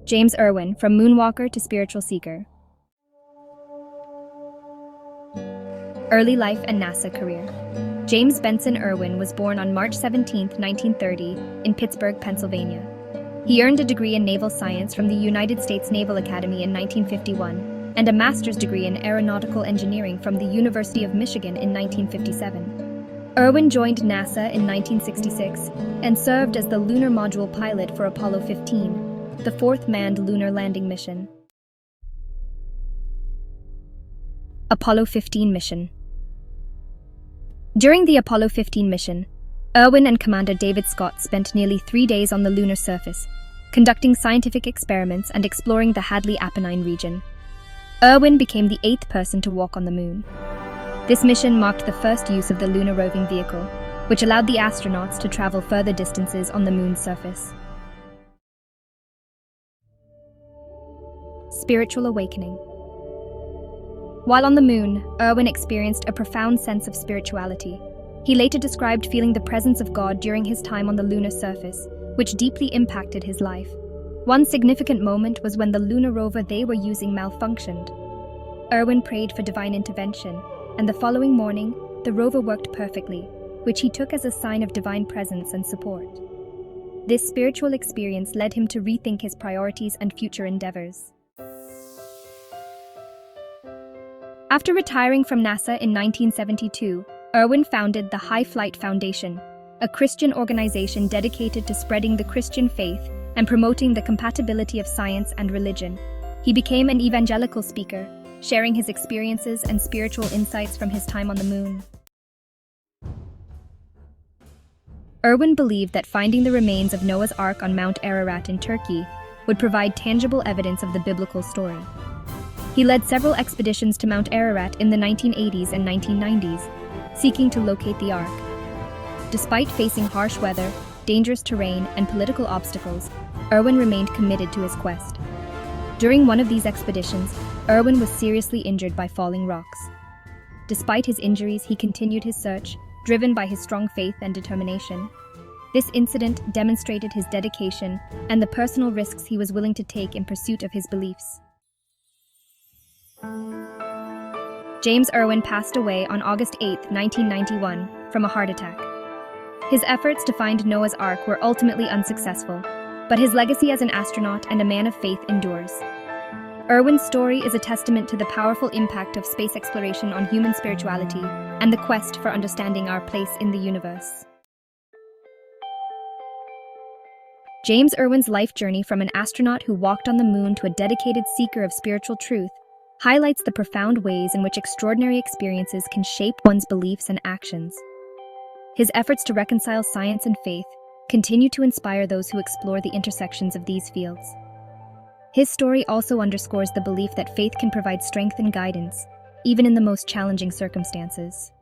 James Irwin, From Moonwalker to Spiritual Seeker. Early life and NASA career. James Benson Irwin was born on March 17, 1930, in Pittsburgh, Pennsylvania. He earned a degree in naval science from the United States Naval Academy in 1951 and a master's degree in aeronautical engineering from the University of Michigan in 1957. Irwin joined NASA in 1966 and served as the lunar module pilot for Apollo 15, the fourth manned lunar landing mission. Apollo 15 mission. During the Apollo 15 mission, Irwin and Commander David Scott spent nearly 3 days on the lunar surface, conducting scientific experiments and exploring the Hadley-Apennine region. Irwin became the 8th person to walk on the moon. This mission marked the first use of the lunar roving vehicle, which allowed the astronauts to travel further distances on the moon's surface. Spiritual awakening. While on the moon, Irwin experienced a profound sense of spirituality. He later described feeling the presence of God during his time on the lunar surface, which deeply impacted his life. One significant moment was when the lunar rover they were using malfunctioned. Irwin prayed for divine intervention, and the following morning, the rover worked perfectly, which he took as a sign of divine presence and support. This spiritual experience led him to rethink his priorities and future endeavors. After retiring from NASA in 1972, Irwin founded the High Flight Foundation, a Christian organization dedicated to spreading the Christian faith and promoting the compatibility of science and religion. He became an evangelical speaker, sharing his experiences and spiritual insights from his time on the moon. Irwin believed that finding the remains of Noah's Ark on Mount Ararat in Turkey would provide tangible evidence of the biblical story. He led several expeditions to Mount Ararat in the 1980s and 1990s, seeking to locate the Ark. Despite facing harsh weather, dangerous terrain, and political obstacles, Irwin remained committed to his quest. During one of these expeditions, Irwin was seriously injured by falling rocks. Despite his injuries, he continued his search, driven by his strong faith and determination. This incident demonstrated his dedication and the personal risks he was willing to take in pursuit of his beliefs. James Irwin passed away on August 8, 1991, from a heart attack. His efforts to find Noah's Ark were ultimately unsuccessful, but his legacy as an astronaut and a man of faith endures. Irwin's story is a testament to the powerful impact of space exploration on human spirituality and the quest for understanding our place in the universe. James Irwin's life journey from an astronaut who walked on the moon to a dedicated seeker of spiritual truth highlights the profound ways in which extraordinary experiences can shape one's beliefs and actions. His efforts to reconcile science and faith continue to inspire those who explore the intersections of these fields. His story also underscores the belief that faith can provide strength and guidance, even in the most challenging circumstances.